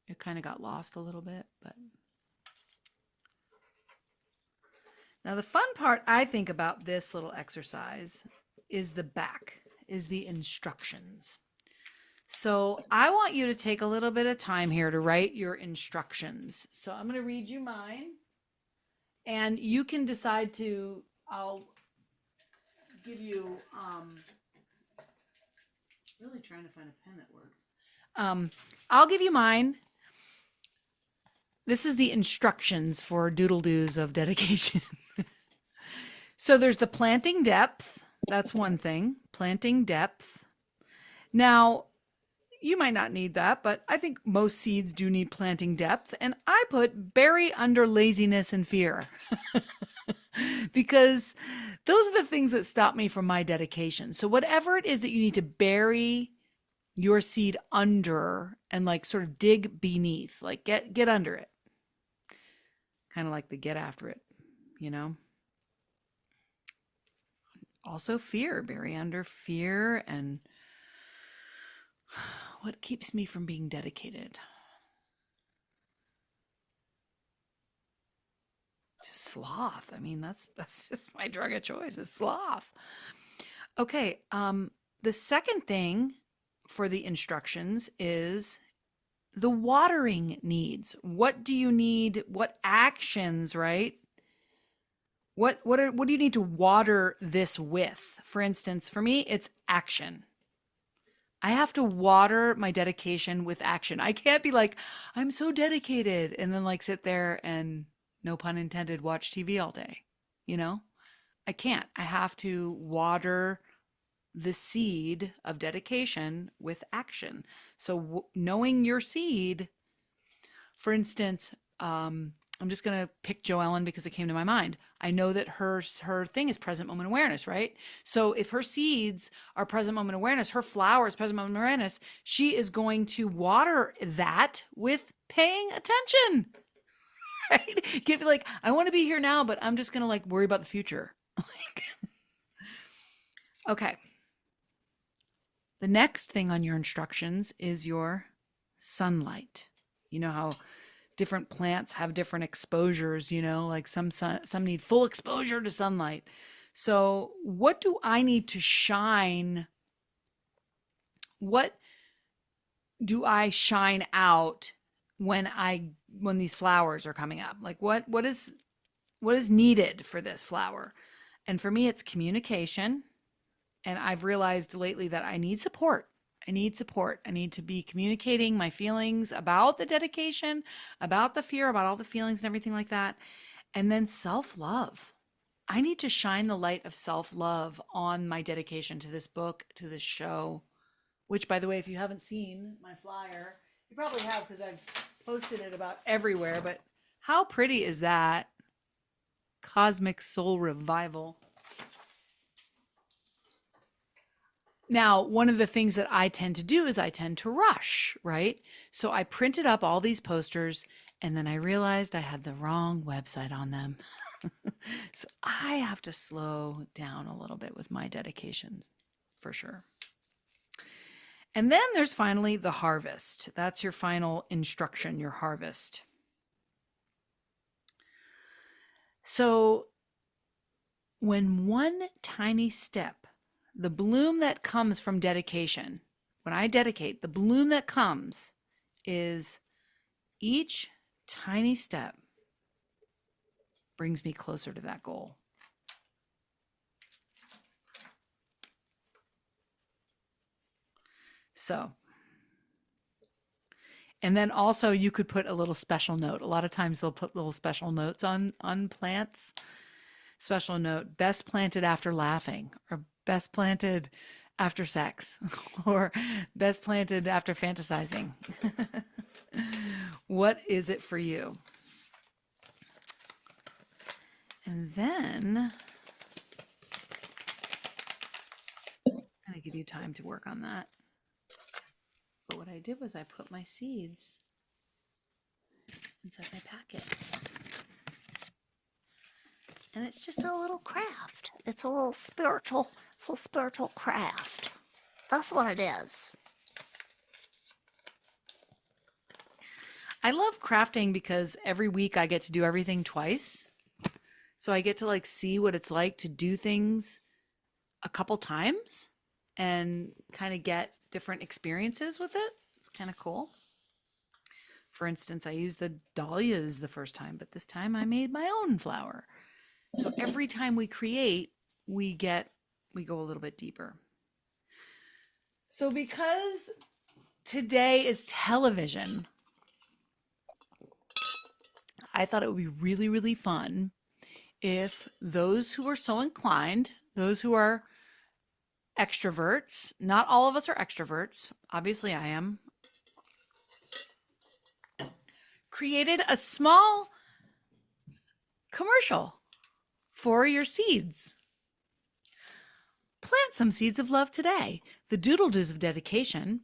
it kind of got lost a little bit. But now the fun part I think about this little exercise is the back, is the instructions. So I want you to take a little bit of time here to write your instructions. So I'm going to read you mine, and you can decide to, I'll give you, really trying to find a pen that works. I'll give you mine. This is the instructions for doodle-doos of dedication. So there's the planting depth. That's one thing, planting depth. Now, you might not need that, but I think most seeds do need planting depth. And I put bury under laziness and fear because those are the things that stop me from my dedication. So whatever it is that you need to bury your seed under and like sort of dig beneath, like get under it. Kind of like the get after it, you know? Also fear, bury under fear and what keeps me from being dedicated? Just sloth. I mean, that's just my drug of choice. It's sloth. Okay. The second thing for the instructions is the watering needs. What do you need? What actions, right? What do you need to water this with? For instance, for me, it's action. I have to water my dedication with action. I can't be like, I'm so dedicated, and then like sit there and, no pun intended, watch TV all day. You know, I can't. I have to water the seed of dedication with action. So knowing your seed, for instance, I'm just going to pick Joellen because it came to my mind. I know that her thing is present moment awareness, right? So if her seeds are present moment awareness, her flowers present moment awareness, she is going to water that with paying attention, right? Give like, I want to be here now, but I'm just going to like worry about the future. Okay. The next thing on your instructions is your sunlight. You know how different plants have different exposures, you know, like some need full exposure to sunlight. So what do I need to shine? What do I shine out when these flowers are coming up? Like what is needed for this flower? And for me, it's communication. And I've realized lately that I need support. I need support. I need to be communicating my feelings about the dedication, about the fear, about all the feelings and everything like that. And then self-love. I need to shine the light of self-love on my dedication to this book, to this show, which, by the way, if you haven't seen my flyer, you probably have because I've posted it about everywhere. But how pretty is that? Cosmic Soul Revival. Now, one of the things that I tend to do is I tend to rush, right? So I printed up all these posters and then I realized I had the wrong website on them. So I have to slow down a little bit with my dedications for sure. And then there's finally the harvest. That's your final instruction, your harvest. So when one tiny step, the bloom that comes from dedication, when I dedicate, the bloom that comes is each tiny step brings me closer to that goal. So And then also you could put a little special note. A lot of times they'll put little special notes on plants. Special note, best planted after laughing, or best planted after sex, or best planted after fantasizing. What is it for you? And then I'm going to give you time to work on that. But what I did was I put my seeds inside my packet. And it's just a little craft. It's a little spiritual craft. That's what it is. I love crafting because every week I get to do everything twice. So I get to like see what it's like to do things a couple times and kind of get different experiences with it. It's kind of cool. For instance, I used the dahlias the first time, but this time I made my own flower. So every time we create, we go a little bit deeper. So because today is television, I thought it would be really, really fun if those who are so inclined, those who are extroverts, not all of us are extroverts, obviously I am, created a small commercial for your seeds. Plant some seeds of love today. The doodle-doos of dedication.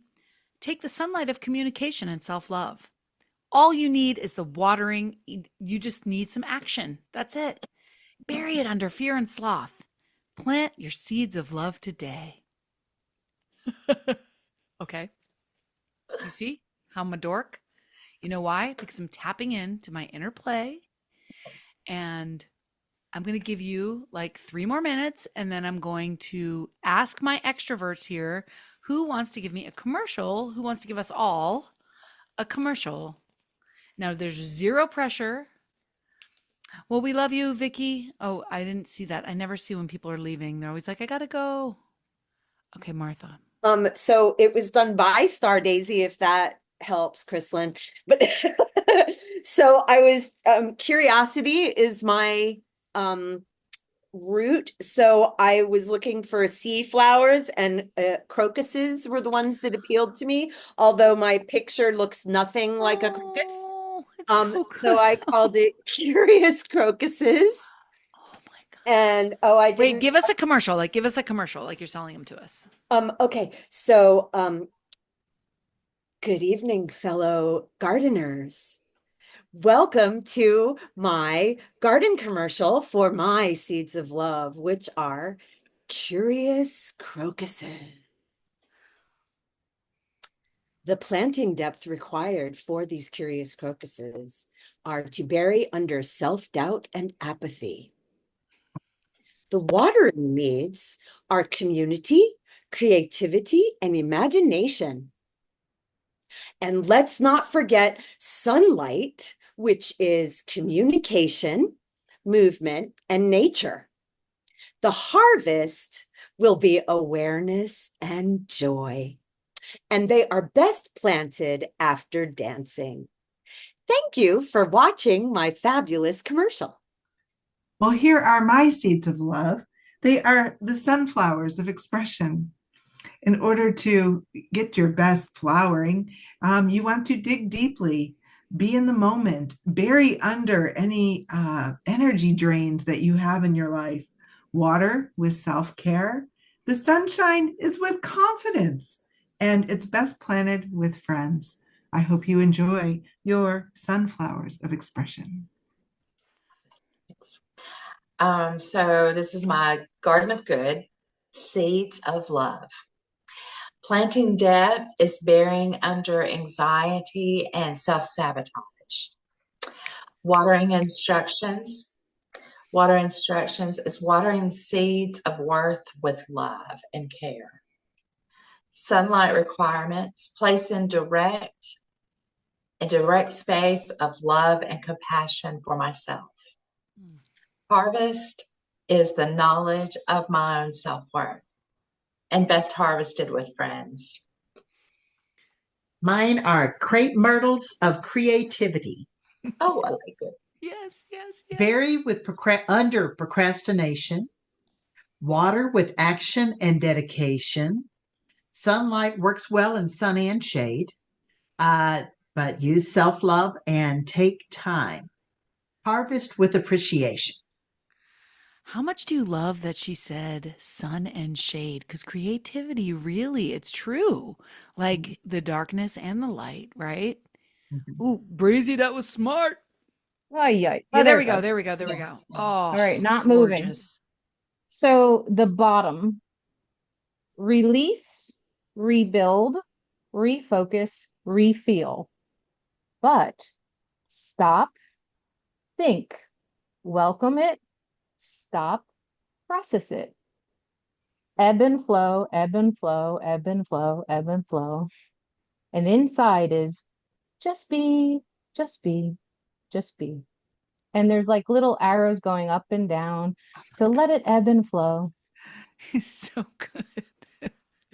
Take the sunlight of communication and self-love. All you need is the watering. You just need some action. That's it. Bury it under fear and sloth. Plant your seeds of love today. Okay. You see how I'm a dork? You know why? Because I'm tapping into my inner play, and I'm going to give you like 3 more minutes, and then I'm going to ask my extroverts here who wants to give me a commercial, who wants to give us all a commercial. Now, there's zero pressure. Well, we love you, Vicky. Oh, I didn't see that. I never see when people are leaving. They're always like, I gotta go. Okay, Martha. So it was done by Star Daisy, if that helps, Chrislyn. But so I was curiosity is my root. So I was looking for sea flowers, and crocuses were the ones that appealed to me, although my picture looks nothing like a crocus. Oh, it's so good. So I called it Curious Crocuses. Oh my God. And I didn't Wait, give us a commercial. Like, give us a commercial, like you're selling them to us. okay. So good evening, fellow gardeners. Welcome to my garden commercial for my seeds of love, which are Curious Crocuses. The planting depth required for these curious crocuses are to bury under self-doubt and apathy. The watering needs are community, creativity, and imagination. And let's not forget sunlight, which is communication, movement, and nature. The harvest will be awareness and joy. And they are best planted after dancing. Thank you for watching my fabulous commercial. Well, here are my seeds of love. They are the sunflowers of expression. In order to get your best flowering, you want to dig deeply, be in the moment, bury under any energy drains that you have in your life. Water with self-care. The sunshine is with confidence, and it's best planted with friends. I hope you enjoy your sunflowers of expression. So this is my Garden of Good, Seeds of Love. Planting depth is burying under anxiety and self-sabotage. Watering instructions. Water instructions is watering seeds of worth with love and care. Sunlight requirements, place in direct space of love and compassion for myself. Harvest is the knowledge of my own self-worth, and best harvested with friends. Mine are crepe myrtles of creativity. Oh, I like it. Yes, yes, yes. Berry with under procrastination. Water with action and dedication. Sunlight works well in sun and shade, but use self love and take time. Harvest with appreciation. How much do you love that she said sun and shade? Because creativity, really, it's true. Like the darkness and the light, right? Mhm. Ooh, Breezy, that was smart. Oh, yeah. Yeah, Oh, there there we it go. goes. There we go. There we Yeah. go. All Oh, right, not moving. gorgeous. So the bottom, release, rebuild, refocus, refeel. But stop, think, welcome it, stop, process it. Ebb and flow, ebb and flow, ebb and flow, ebb and flow. And inside is just be, just be, just be. And there's like little arrows going up and down. So let it ebb and flow. It's so good.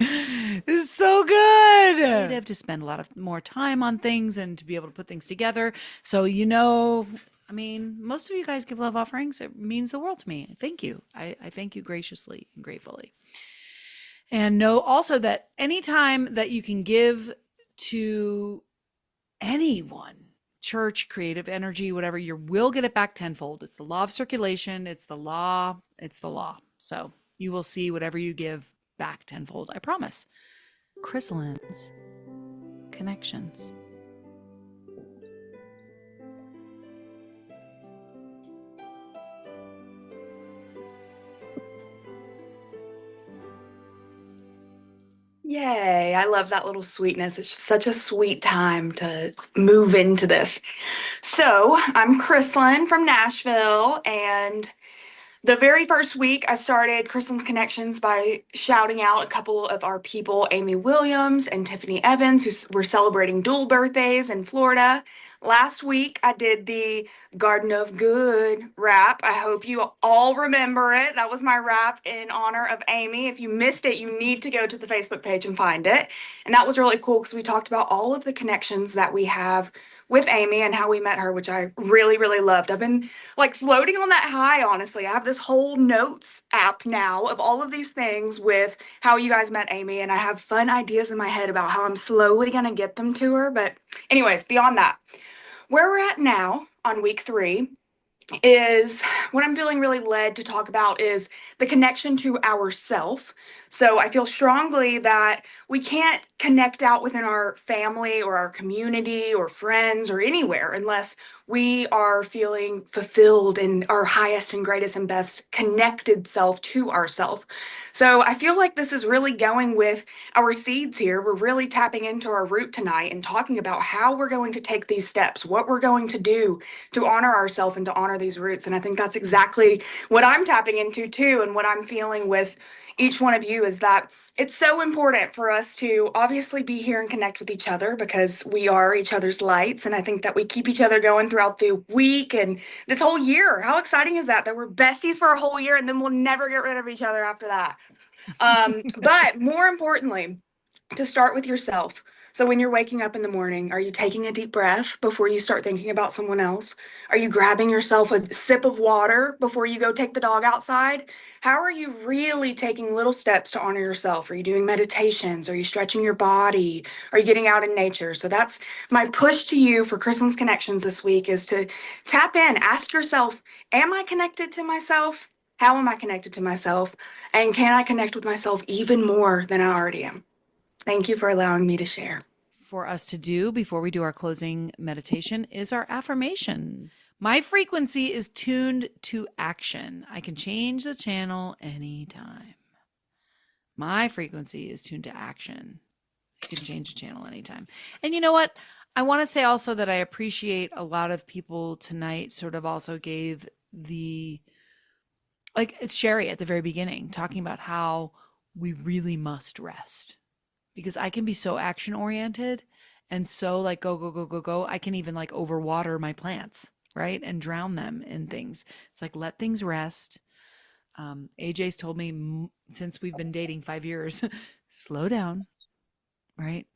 It's so good. Creative to spend a lot of more time on things and to be able to put things together. So, I mean, most of you guys give love offerings. It means the world to me. Thank you. I thank you graciously and gratefully. And know also that anytime that you can give to anyone, church, creative energy, whatever, you will get it back tenfold. It's the law of circulation. It's the law. It's the law. So you will see whatever you give back tenfold. I promise. Chrysaline's connections. Yay. I love that little sweetness. It's such a sweet time to move into this. So, I'm Chrysalin from Nashville, and the very first week, I started Chrysalin's Connections by shouting out a couple of our people, Amy Williams and Tiffany Evans, were celebrating dual birthdays in Florida. Last week, I did the Garden of Good rap. I hope you all remember it. That was my rap in honor of Amy. If you missed it, you need to go to the Facebook page and find it. And that was really cool because we talked about all of the connections that we have with Amy and how we met her, which I really, really loved. I've been like floating on that high, honestly. I have this whole notes app now of all of these things with how you guys met Amy, and I have fun ideas in my head about how I'm slowly going to get them to her. But, anyways, beyond that, where we're at now on week 3 is what I'm feeling really led to talk about is the connection to ourself. So I feel strongly that we can't connect out within our family or our community or friends or anywhere unless we are feeling fulfilled in our highest and greatest and best connected self to ourself. So I feel like this is really going with our seeds here. We're really tapping into our root tonight and talking about how we're going to take these steps, what we're going to do to honor ourselves and to honor these roots. And I think that's exactly what I'm tapping into too. And what I'm feeling with each one of you is that it's so important for us to obviously be here and connect with each other because we are each other's lights. And I think that we keep each other going throughout the week and this whole year. How exciting is that? That we're besties for a whole year and then we'll never get rid of each other after that. But more importantly, to start with yourself. So when you're waking up in the morning, are you taking a deep breath before you start thinking about someone else? Are you grabbing yourself a sip of water before you go take the dog outside? How are you really taking little steps to honor yourself? Are you doing meditations? Are you stretching your body? Are you getting out in nature? So that's my push to you for Christmas Connections this week is to tap in, ask yourself, am I connected to myself? How am I connected to myself? And can I connect with myself even more than I already am? Thank you for allowing me to share. For us to do before we do our closing meditation is our affirmation. My frequency is tuned to action. I can change the channel anytime. My frequency is tuned to action. I can change the channel anytime. And you know what? I want to say also that I appreciate a lot of people tonight sort of also gave it's Sherry at the very beginning talking about how we really must rest because I can be so action oriented and so like go, go, go, go, go. I can even like overwater my plants, right? And drown them in things. It's like let things rest. AJ's told me since we've been dating 5 years, slow down, right?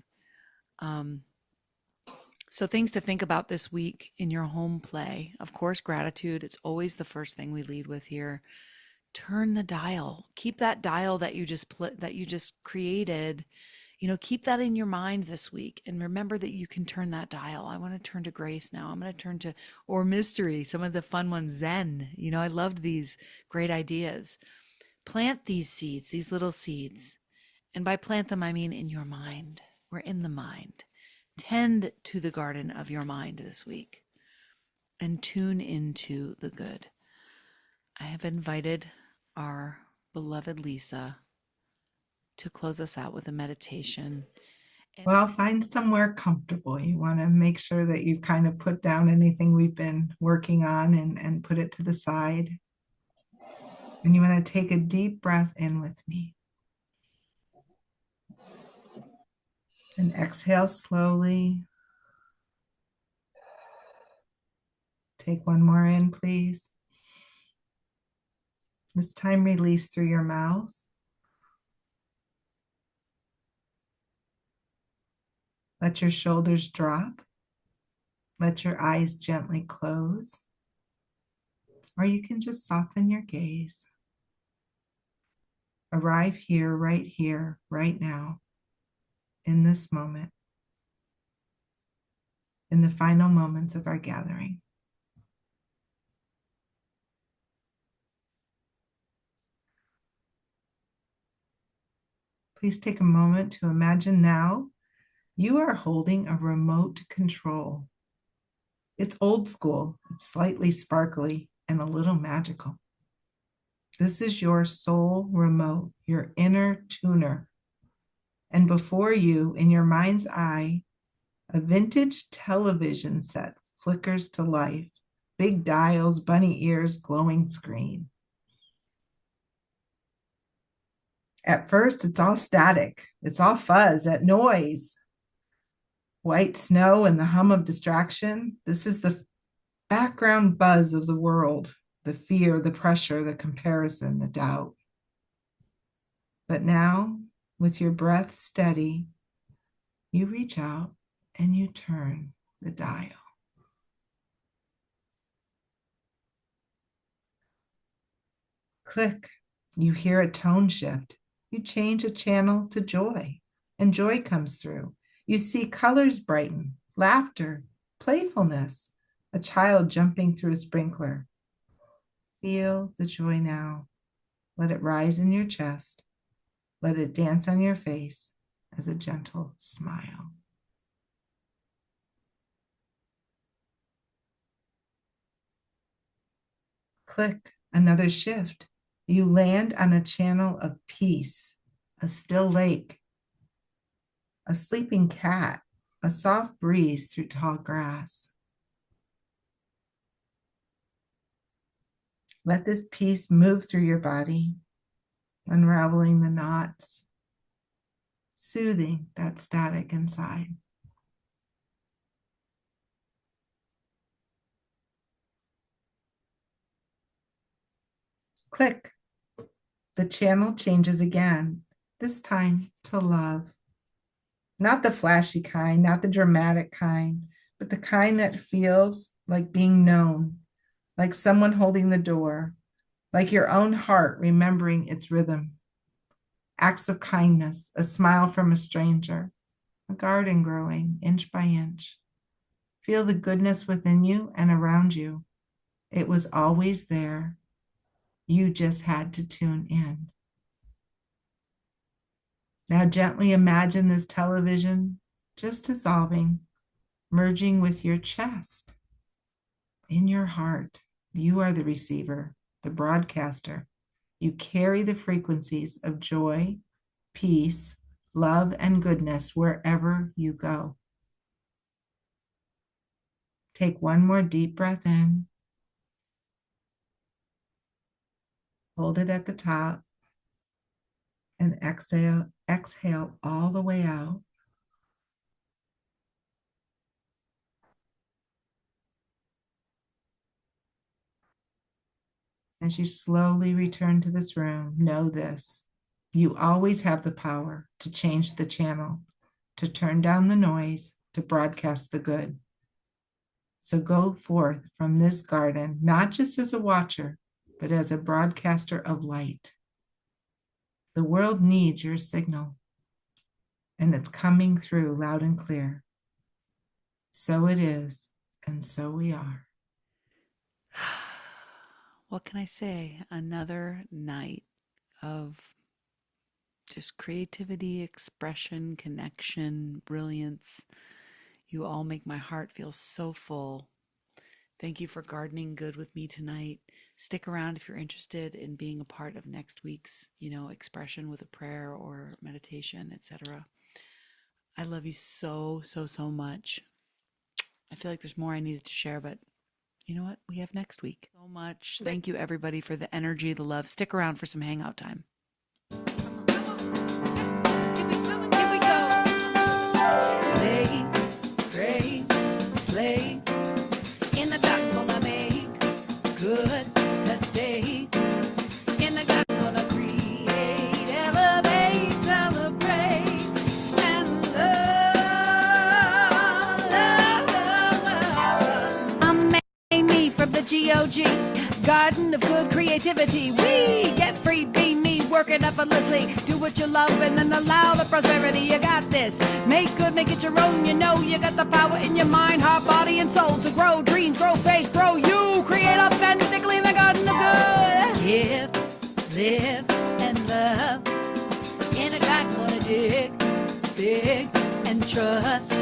So things to think about this week in your home play. Of course, gratitude. It's always the first thing we lead with here. Turn the dial. Keep that dial that you just created. Keep that in your mind this week, and remember that you can turn that dial. I want to turn to grace now. I'm going to turn to or mystery. Some of the fun ones, Zen. I loved these great ideas. Plant these seeds, these little seeds. And by plant them, I mean in your mind. We're in the mind. Tend to the garden of your mind this week and tune into the good. I have invited our beloved Lisa to close us out with a meditation. Well, find somewhere comfortable. You want to make sure that you kind of put down anything we've been working on and put it to the side. And you want to take a deep breath in with me. And exhale slowly. Take one more in, please. This time release through your mouth. Let your shoulders drop. Let your eyes gently close. Or you can just soften your gaze. Arrive here, right now, in this moment, in the final moments of our gathering. Please take a moment to imagine now you are holding a remote control. It's old school, it's slightly sparkly and a little magical. This is your soul remote, your inner tuner. And before you, in your mind's eye, a vintage television set flickers to life. Big dials, bunny ears, glowing screen. At first, it's all static. It's all fuzz, that noise. White snow and the hum of distraction. This is the background buzz of the world, the fear, the pressure, the comparison, the doubt. But now, with your breath steady, you reach out and you turn the dial. Click. You hear a tone shift. You change a channel to joy, and joy comes through. You see colors brighten, laughter, playfulness, a child jumping through a sprinkler. Feel the joy now. Let it rise in your chest. Let it dance on your face as a gentle smile. Click, another shift. You land on a channel of peace, a still lake, a sleeping cat, a soft breeze through tall grass. Let this peace move through your body, unraveling the knots, soothing that static inside. Click. The channel changes again, this time to love. Not the flashy kind, not the dramatic kind, but the kind that feels like being known, like someone holding the door, like your own heart remembering its rhythm. Acts of kindness, a smile from a stranger, a garden growing inch by inch. Feel the goodness within you and around you. It was always there. You just had to tune in. Now gently imagine this television just dissolving, merging with your chest. In your heart, you are the receiver, the broadcaster. You carry the frequencies of joy, peace, love, and goodness wherever you go. Take one more deep breath in. Hold it at the top. And exhale all the way out. As you slowly return to this room, know this: you always have the power to change the channel. to turn down the noise, to broadcast the good. So go forth from this garden, not just as a watcher, but as a broadcaster of light. The world needs your signal, and it's coming through loud and clear. So it is, and so we are. What can I say? Another night of just creativity, expression, connection, brilliance. You all make my heart feel so full. Thank you for gardening good with me tonight. Stick around if you're interested in being a part of next week's, expression with a prayer or meditation, etc. I love you so, so, so much. I feel like there's more I needed to share, but you know what? We have next week. So much. Thank you, everybody, for the energy, the love. Stick around for some hangout time. Here we go. Play, pray, slay. In the dark, gonna make good today. In the dark, gonna create, elevate, celebrate, and love. I'm Amy from the GOG, Garden of Good Creativity. We get free, be me, work it effortlessly. Do what you love and then allow the prosperity. You got this. Make good, make it your own. You know you got the power in your mind, heart, body, and soul to grow dreams, grow faith, grow you. Create authentically in the garden of good. Live, and love. In a God gonna dig, big, and trust.